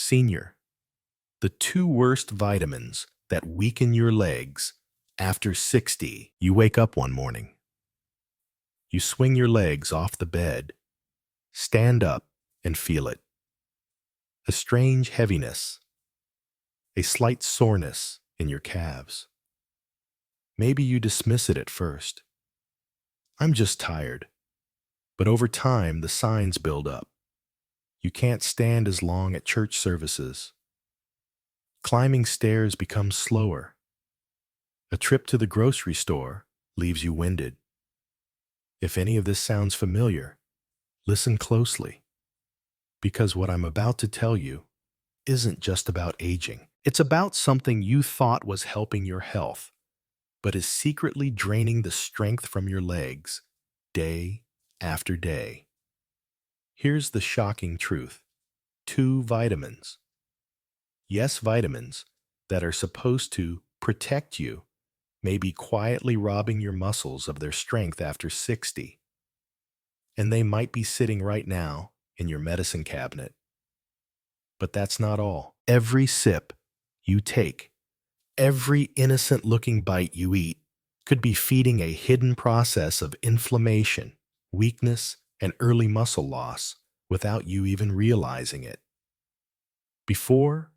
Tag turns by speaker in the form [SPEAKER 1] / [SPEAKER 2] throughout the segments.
[SPEAKER 1] Senior, the two worst vitamins that weaken your legs after 60. You wake up one morning. You swing your legs off the bed, stand up, and feel it. A strange heaviness, a slight soreness in your calves. Maybe you dismiss it at first. I'm just tired. But over time, the signs build up. You can't stand as long at church services. Climbing stairs becomes slower. A trip to the grocery store leaves you winded. If any of this sounds familiar, listen closely, because what I'm about to tell you isn't just about aging. It's about something you thought was helping your health, but is secretly draining the strength from your legs day after day. Here's the shocking truth. 2 vitamins. Yes, vitamins that are supposed to protect you may be quietly robbing your muscles of their strength after 60. And they might be sitting right now in your medicine cabinet. But that's not all. Every sip you take, every innocent-looking bite you eat, could be feeding a hidden process of inflammation, weakness, and early muscle loss without you even realizing it. Before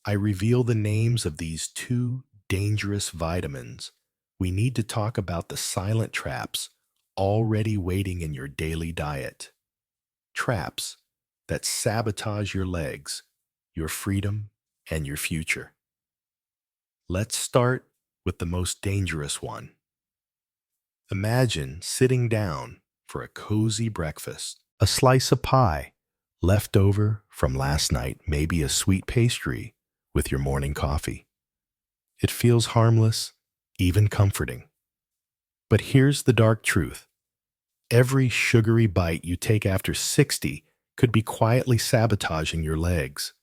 [SPEAKER 1] I reveal the names of these 2 dangerous vitamins, we need to talk about the silent traps already waiting in your daily diet. Traps that sabotage your legs, your freedom, and your future. Let's start with the most dangerous one. Imagine sitting down for a cozy breakfast, a slice of pie left over from last night, maybe a sweet pastry with your morning coffee. It feels harmless, even comforting. But here's the dark truth. Every sugary bite you take after 60 could be quietly sabotaging your legs.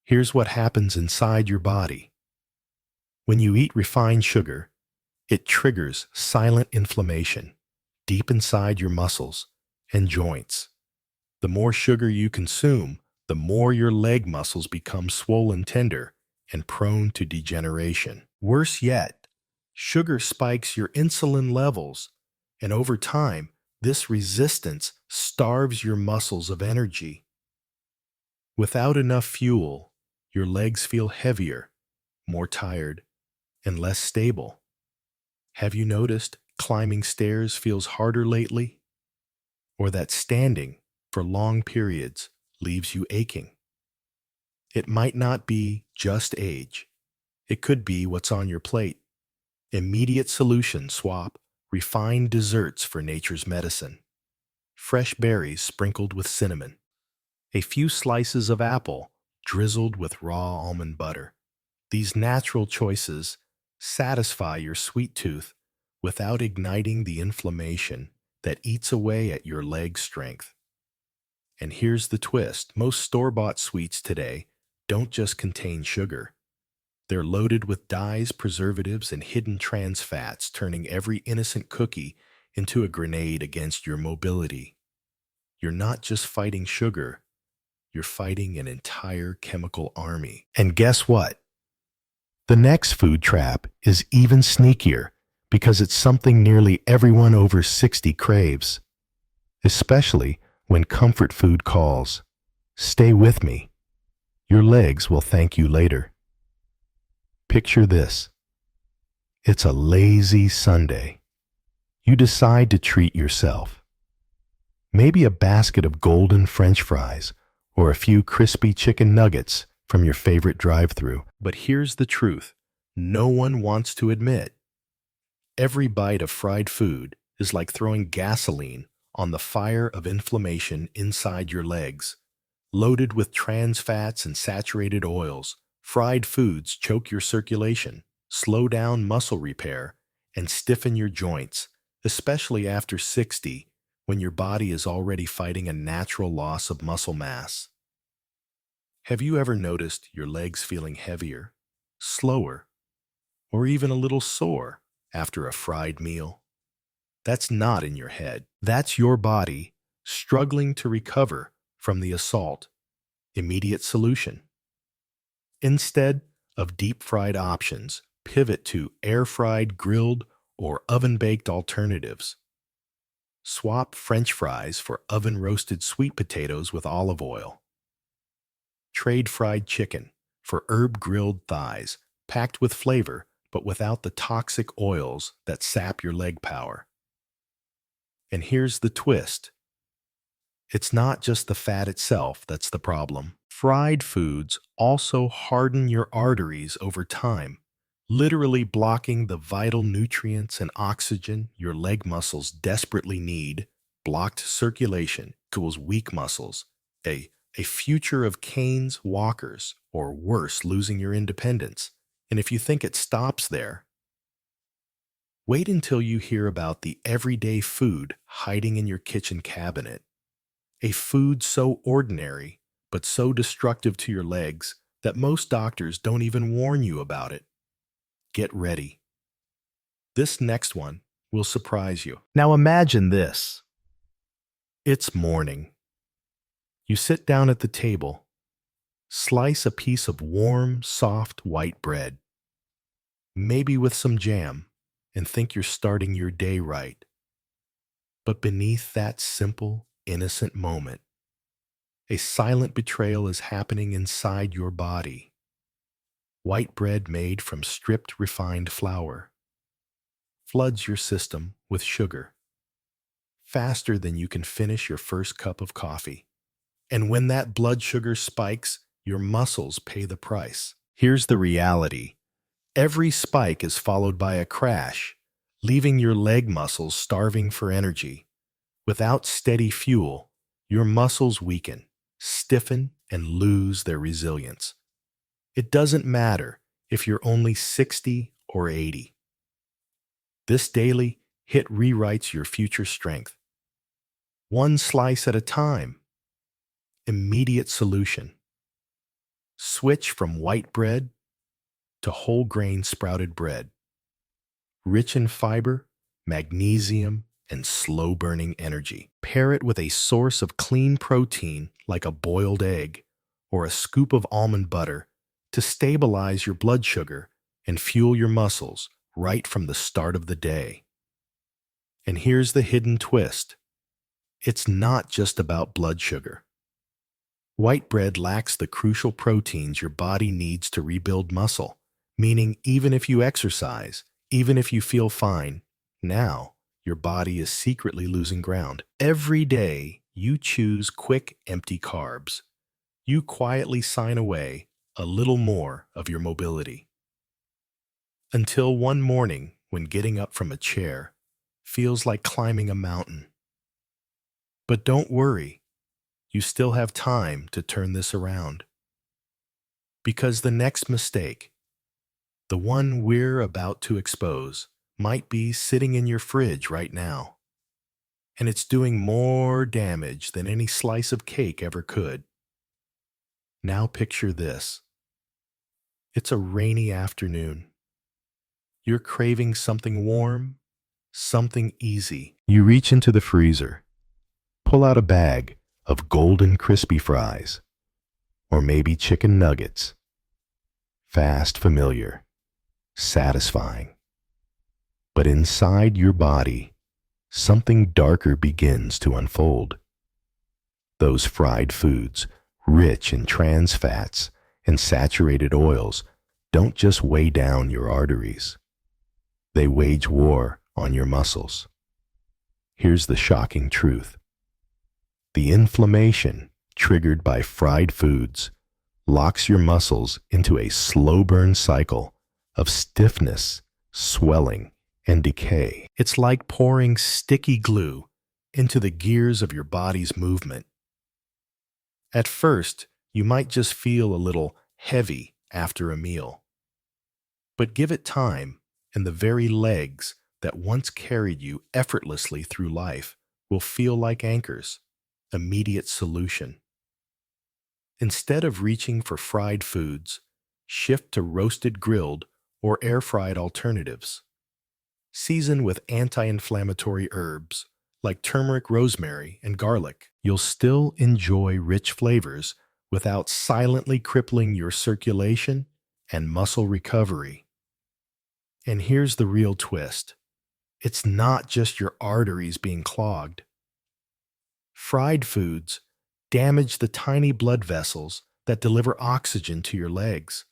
[SPEAKER 1] Here's what happens inside your body. When you eat refined sugar, it triggers silent inflammation deep inside your muscles and joints. The more sugar you consume, the more your leg muscles become swollen tender and prone to degeneration. Worse yet, sugar spikes your insulin levels, and over time, this resistance starves your muscles of energy. Without enough fuel, your legs feel heavier, more tired, and less stable. Have you noticed climbing stairs feels harder lately? Or that standing for long periods leaves you aching? It might not be just age. It could be what's on your plate. Immediate solution swap refined desserts for nature's medicine. Fresh berries sprinkled with cinnamon. A few slices of apple drizzled with raw almond butter. These natural choices satisfy your sweet tooth without igniting the inflammation that eats away at your leg strength. And here's the twist. Most store-bought sweets today don't just contain sugar. They're loaded with dyes, preservatives, and hidden trans fats, turning every innocent cookie into a grenade against your mobility. You're not just fighting sugar, you're fighting an entire chemical army. And guess what? The next food trap is even sneakier because it's something nearly everyone over 60 craves, especially when comfort food calls. Stay with me. Your legs will thank you later. Picture this. It's a lazy Sunday. You decide to treat yourself. Maybe a basket of golden French fries or a few crispy chicken nuggets from your favorite drive-thru. But here's the truth no one wants to admit. Every bite of fried food is like throwing gasoline on the fire of inflammation inside your legs. Loaded with trans fats and saturated oils, fried foods choke your circulation, slow down muscle repair, and stiffen your joints, especially after 60, when your body is already fighting a natural loss of muscle mass. Have you ever noticed your legs feeling heavier, slower, or even a little sore after a fried meal? That's not in your head. That's your body struggling to recover from the assault. Immediate solution. Instead of deep-fried options, pivot to air-fried, grilled, or oven-baked alternatives. Swap French fries for oven-roasted sweet potatoes with olive oil. Trade fried chicken for herb-grilled thighs, packed with flavor but without the toxic oils that sap your leg power. And here's the twist. It's not just the fat itself that's the problem. Fried foods also harden your arteries over time, literally blocking the vital nutrients and oxygen your leg muscles desperately need. Blocked circulation equals weak muscles, a future of canes, walkers, or worse, losing your independence. And if you think it stops there, wait until you hear about the everyday food hiding in your kitchen cabinet. A food so ordinary, but so destructive to your legs that most doctors don't even warn you about it. Get ready. This next one will surprise you. Now imagine this. It's morning. You sit down at the table, slice a piece of warm, soft white bread, maybe with some jam, and think you're starting your day right. But beneath that simple, innocent moment, a silent betrayal is happening inside your body. White bread made from stripped refined flour floods your system with sugar faster than you can finish your first cup of coffee. And when that blood sugar spikes, your muscles pay the price. Here's the reality. Every spike is followed by a crash, leaving your leg muscles starving for energy. Without steady fuel, your muscles weaken, stiffen, and lose their resilience. It doesn't matter if you're only 60 or 80. This daily hit rewrites your future strength. One slice at a time. Immediate solution. Switch from white bread to whole grain sprouted bread. Rich in fiber, magnesium, and slow-burning energy. Pair it with a source of clean protein like a boiled egg or a scoop of almond butter to stabilize your blood sugar and fuel your muscles right from the start of the day. And here's the hidden twist. It's not just about blood sugar. White bread lacks the crucial proteins your body needs to rebuild muscle, meaning even if you exercise, even if you feel fine, now your body is secretly losing ground. Every day you choose quick, empty carbs. You quietly sign away a little more of your mobility. Until one morning, when getting up from a chair feels like climbing a mountain. But don't worry, you still have time to turn this around. Because the next mistake, the one we're about to expose, might be sitting in your fridge right now. And it's doing more damage than any slice of cake ever could. Now picture this. It's a rainy afternoon. You're craving something warm, something easy. You reach into the freezer, pull out a bag of golden crispy fries, or maybe chicken nuggets. Fast, familiar, satisfying. But inside your body, something darker begins to unfold. Those fried foods, rich in trans fats and saturated oils, don't just weigh down your arteries. They wage war on your muscles. Here's the shocking truth. The inflammation triggered by fried foods locks your muscles into a slow burn cycle of stiffness, swelling, and decay. It's like pouring sticky glue into the gears of your body's movement. At first, you might just feel a little heavy after a meal. But give it time, and the very legs that once carried you effortlessly through life will feel like anchors. Immediate solution. Instead of reaching for fried foods, shift to roasted, grilled, or air-fried alternatives. Season with anti-inflammatory herbs like turmeric, rosemary, and garlic. You'll still enjoy rich flavors without silently crippling your circulation and muscle recovery. And here's the real twist. It's not just your arteries being clogged. Fried foods damage the tiny blood vessels that deliver oxygen to your legs.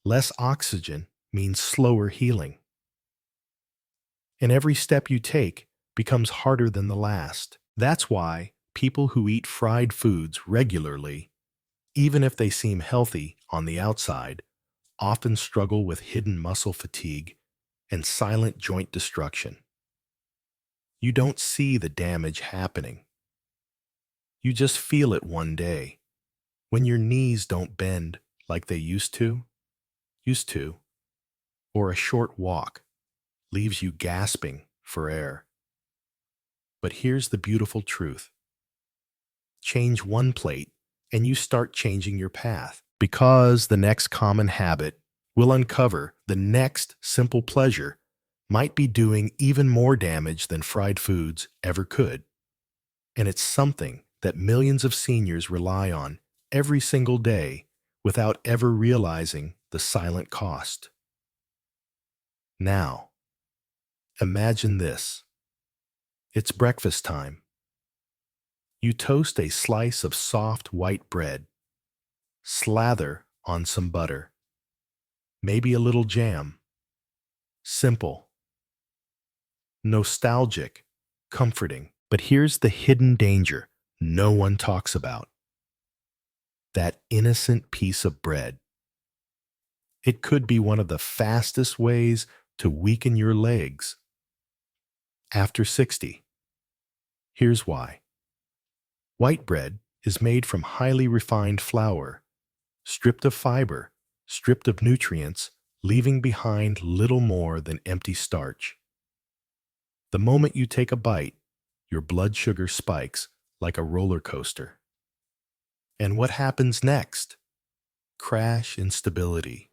[SPEAKER 1] Less oxygen means slower healing. And every step you take becomes harder than the last. That's why people who eat fried foods regularly, even if they seem healthy on the outside, often struggle with hidden muscle fatigue and silent joint destruction. You don't see the damage happening. You just feel it one day when your knees don't bend like they used to, or a short walk leaves you gasping for air. But here's the beautiful truth. Change one plate and you start changing your path, because the next common habit will uncover the next simple pleasure might be doing even more damage than fried foods ever could. And it's something that millions of seniors rely on every single day without ever realizing the silent cost. Now, imagine this. It's breakfast time. You toast a slice of soft white bread, slather on some butter, maybe a little jam. Simple, nostalgic, comforting. But here's the hidden danger no one talks about. That innocent piece of bread. It could be one of the fastest ways to weaken your legs. After 60. Here's why. White bread is made from highly refined flour, stripped of fiber, stripped of nutrients, leaving behind little more than empty starch. The moment you take a bite, your blood sugar spikes like a roller coaster. And what happens next? Crash instability.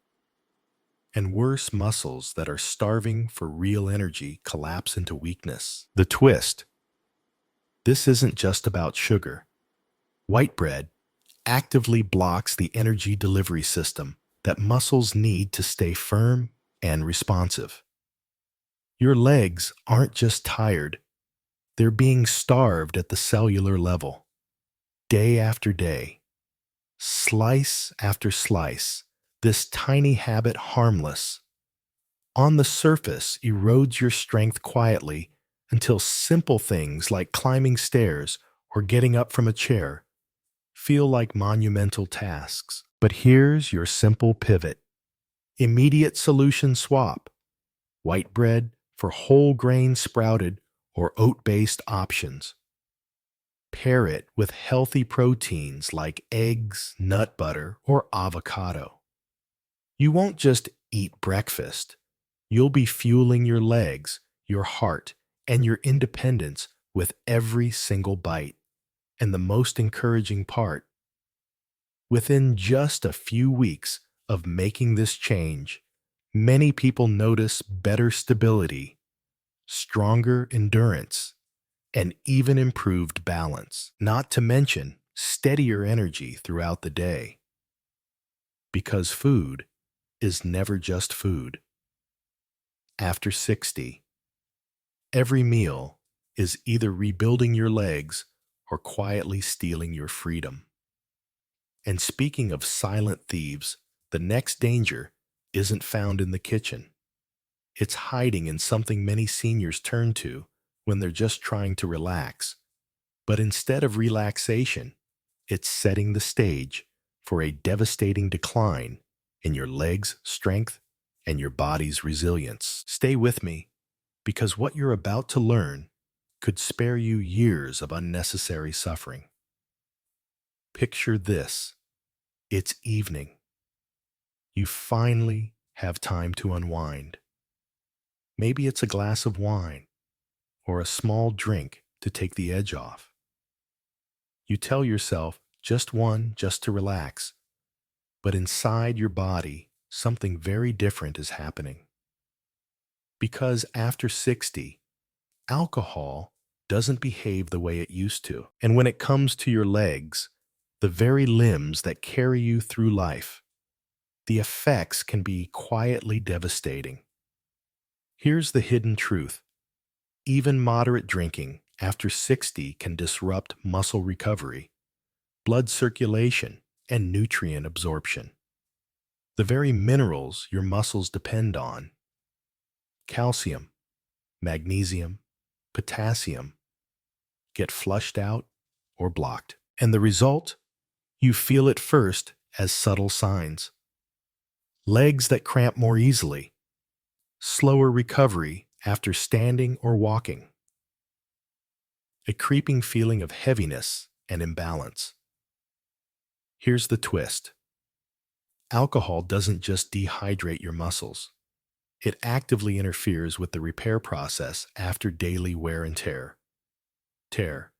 [SPEAKER 1] And worse, muscles that are starving for real energy collapse into weakness. The twist. This isn't just about sugar. White bread actively blocks the energy delivery system that muscles need to stay firm and responsive. Your legs aren't just tired, they're being starved at the cellular level. Day after day, slice after slice, this tiny habit, harmless, on the surface, erodes your strength quietly until simple things like climbing stairs or getting up from a chair feel like monumental tasks. But here's your simple pivot. Immediate solution swap. White bread for whole grain sprouted or oat-based options. Pair it with healthy proteins like eggs, nut butter, or avocado. You won't just eat breakfast. You'll be fueling your legs, your heart, and your independence with every single bite. And the most encouraging part, within just a few weeks of making this change, many people notice better stability, stronger endurance, and even improved balance, not to mention steadier energy throughout the day. Because food is never just food. After 60, every meal is either rebuilding your legs or quietly stealing your freedom. And speaking of silent thieves, the next danger isn't found in the kitchen. It's hiding in something many seniors turn to when they're just trying to relax. But instead of relaxation, it's setting the stage for a devastating decline in your legs' strength and your body's resilience. Stay with me, because what you're about to learn could spare you years of unnecessary suffering. Picture this. It's evening. You finally have time to unwind. Maybe it's a glass of wine or a small drink to take the edge off. You tell yourself just one, just to relax. But inside your body, something very different is happening. Because after 60, alcohol doesn't behave the way it used to. And when it comes to your legs, the very limbs that carry you through life. The effects can be quietly devastating. Here's the hidden truth. Even moderate drinking after 60 can disrupt muscle recovery, blood circulation, and nutrient absorption. The very minerals your muscles depend on, calcium, magnesium, potassium, get flushed out or blocked. And the result? You feel it first as subtle signs. Legs that cramp more easily, slower recovery after standing or walking, a creeping feeling of heaviness and imbalance. Here's the twist. Alcohol doesn't just dehydrate your muscles. It actively interferes with the repair process after daily wear and tear,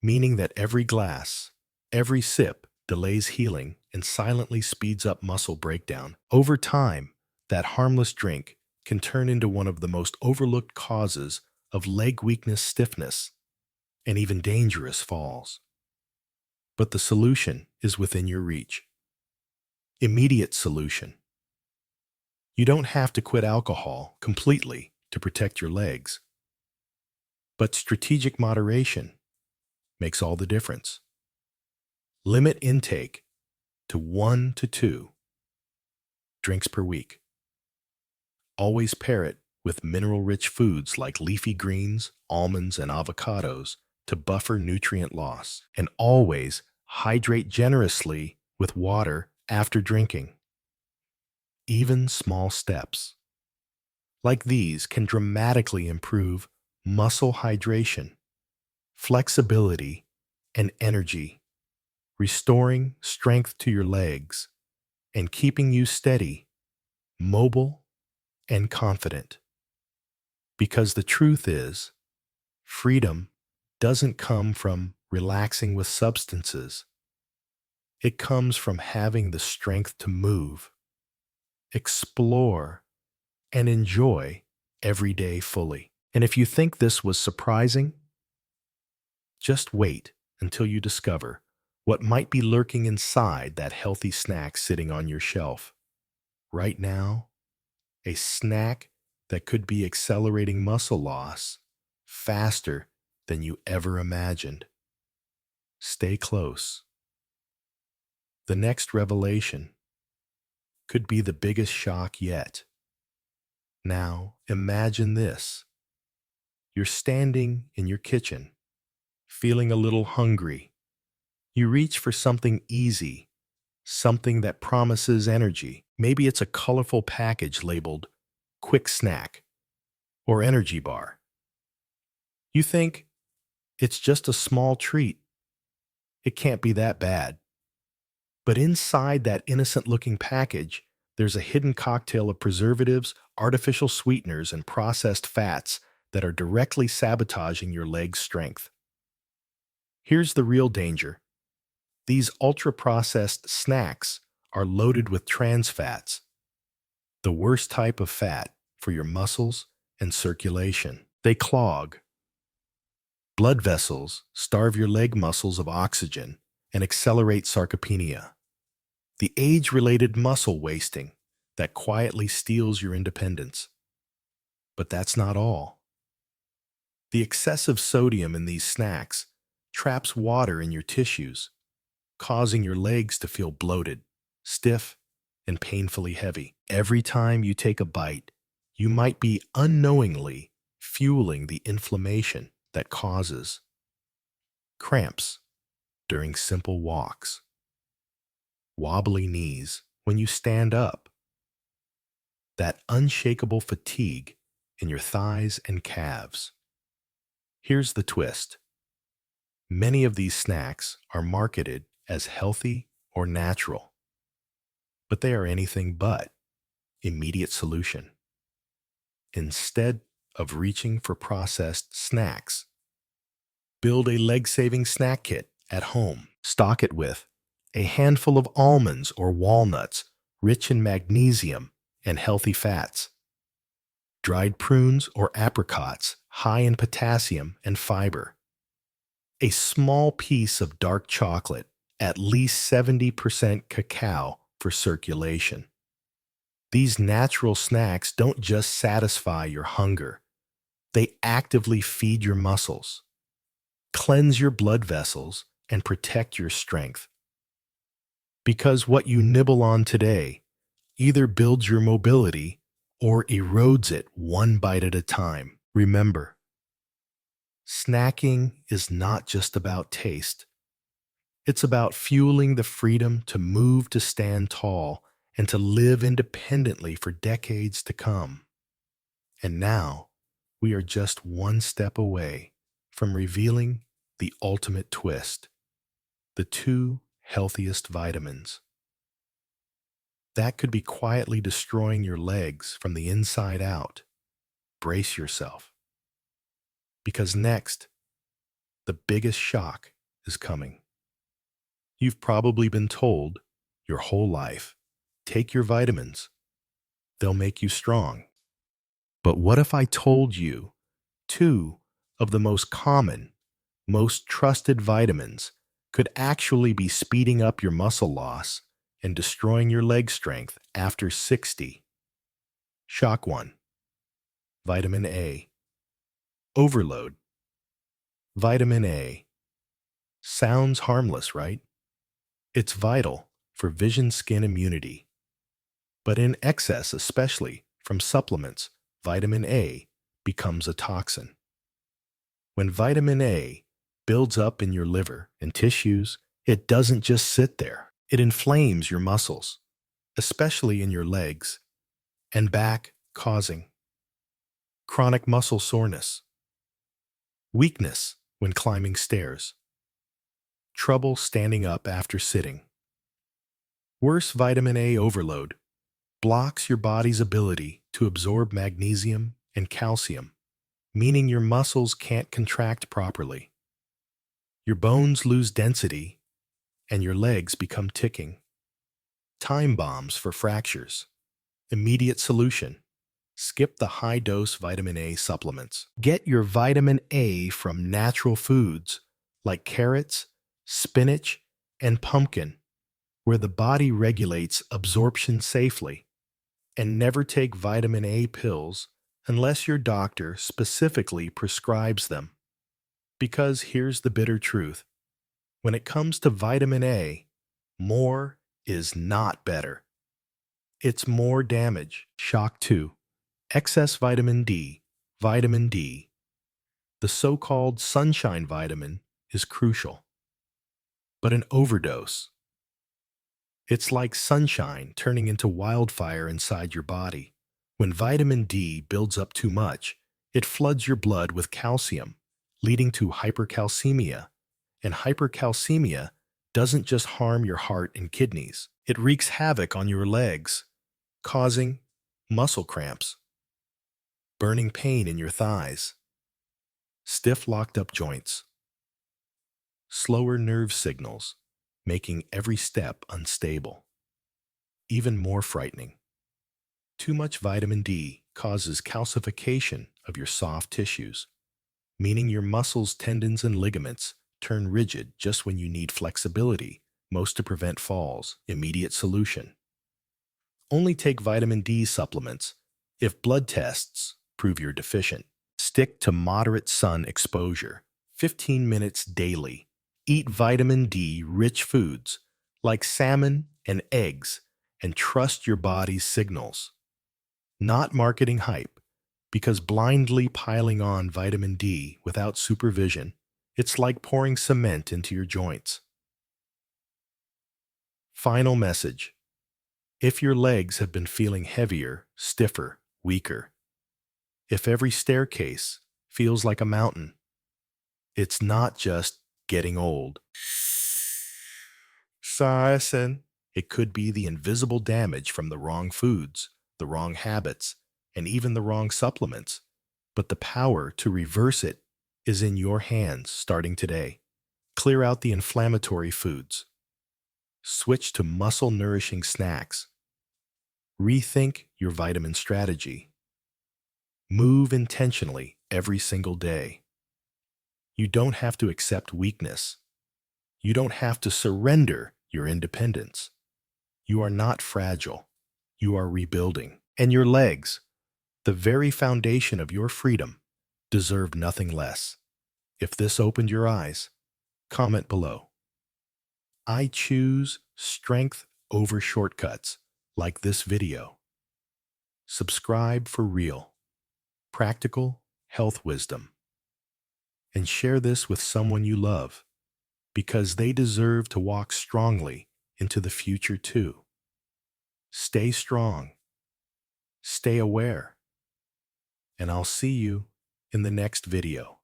[SPEAKER 1] meaning that every glass, every sip delays healing and silently speeds up muscle breakdown. Over time, that harmless drink can turn into one of the most overlooked causes of leg weakness, stiffness, and even dangerous falls. But the solution is within your reach. Immediate solution. You don't have to quit alcohol completely to protect your legs. But strategic moderation makes all the difference. Limit intake to 1 to 2 drinks per week. Always pair it with mineral-rich foods like leafy greens, almonds, and avocados to buffer nutrient loss. And always hydrate generously with water after drinking. Even small steps like these can dramatically improve muscle hydration, flexibility, and energy, restoring strength to your legs and keeping you steady, mobile, and confident. Because the truth is, freedom doesn't come from relaxing with substances. It comes from having the strength to move, explore, and enjoy every day fully. And if you think this was surprising, just wait until you discover what might be lurking inside that healthy snack sitting on your shelf. Right now, a snack that could be accelerating muscle loss faster than you ever imagined. Stay close. The next revelation could be the biggest shock yet. Now, imagine this. You're standing in your kitchen, feeling a little hungry. You reach for something easy, something that promises energy. Maybe it's a colorful package labeled quick snack or energy bar. You think it's just a small treat. It can't be that bad. But inside that innocent-looking package, there's a hidden cocktail of preservatives, artificial sweeteners, and processed fats that are directly sabotaging your leg's strength. Here's the real danger. These ultra-processed snacks are loaded with trans fats, the worst type of fat for your muscles and circulation. They clog blood vessels, starve your leg muscles of oxygen, and accelerate sarcopenia, the age-related muscle wasting that quietly steals your independence. But that's not all. The excessive sodium in these snacks traps water in your tissues, causing your legs to feel bloated, stiff, and painfully heavy. Every time you take a bite, you might be unknowingly fueling the inflammation that causes cramps during simple walks, wobbly knees when you stand up, that unshakable fatigue in your thighs and calves. Here's the twist. Many of these snacks are marketed as healthy or natural, but they are anything but immediate solution. Instead of reaching for processed snacks, build a leg-saving snack kit at home. Stock it with a handful of almonds or walnuts rich in magnesium and healthy fats, dried prunes or apricots high in potassium and fiber, A small piece of dark chocolate, at least 70% cacao for circulation. These natural snacks don't just satisfy your hunger, they actively feed your muscles, cleanse your blood vessels, and protect your strength. Because what you nibble on today either builds your mobility or erodes it one bite at a time. Remember, snacking is not just about taste. It's about fueling the freedom to move, to stand tall, and to live independently for decades to come. And now, we are just one step away from revealing the ultimate twist, the two healthiest vitamins. That could be quietly destroying your legs from the inside out. Brace yourself. Because next, the biggest shock is coming. You've probably been told your whole life, take your vitamins. They'll make you strong. But what if I told you two of the most common, most trusted vitamins could actually be speeding up your muscle loss and destroying your leg strength after 60? Shock 1. Vitamin A. Overload. Vitamin A. Sounds harmless, right? It's vital for vision, skin immunity. But in excess, especially from supplements, vitamin A becomes a toxin. When vitamin A builds up in your liver and tissues, it doesn't just sit there. It inflames your muscles, especially in your legs and back, causing chronic muscle soreness, weakness when climbing stairs, trouble standing up after sitting. Worse, vitamin A overload blocks your body's ability to absorb magnesium and calcium, meaning your muscles can't contract properly. Your bones lose density, and your legs become ticking time bombs for fractures. Immediate solution: skip the high-dose vitamin A supplements. Get your vitamin A from natural foods like carrots, spinach, and pumpkin, where the body regulates absorption safely. And never take vitamin A pills unless your doctor specifically prescribes them. Because here's the bitter truth: when it comes to vitamin A, more is not better. It's more damage. Shock 2. Excess vitamin D. Vitamin D, the so-called sunshine vitamin, is crucial. But an overdose, it's like sunshine turning into wildfire inside your body. When vitamin D builds up too much, it floods your blood with calcium, leading to hypercalcemia. And hypercalcemia doesn't just harm your heart and kidneys, it wreaks havoc on your legs, causing muscle cramps, burning pain in your thighs, stiff locked-up joints, slower nerve signals, making every step unstable. Even more frightening, too much vitamin D causes calcification of your soft tissues, meaning your muscles, tendons, and ligaments turn rigid just when you need flexibility, most to prevent falls. Immediate solution: only take vitamin D supplements if blood tests prove you're deficient. Stick to moderate sun exposure, 15 minutes daily. Eat vitamin D-rich foods like salmon and eggs, and trust your body's signals. Not marketing hype, because blindly piling on vitamin D without supervision, it's like pouring cement into your joints. Final message: if your legs have been feeling heavier, stiffer, weaker, if every staircase feels like a mountain, it's not just getting old. Saracen. It could be the invisible damage from the wrong foods, the wrong habits, and even the wrong supplements. But the power to reverse it is in your hands starting today. Clear out the inflammatory foods. Switch to muscle-nourishing snacks. Rethink your vitamin strategy. Move intentionally every single day. You don't have to accept weakness. You don't have to surrender your independence. You are not fragile. You are rebuilding. And your legs, the very foundation of your freedom, deserve nothing less. If this opened your eyes, comment below. I choose strength over shortcuts, like this video. Subscribe for real, practical health wisdom. And share this with someone you love, because they deserve to walk strongly into the future too. Stay strong, stay aware, and I'll see you in the next video.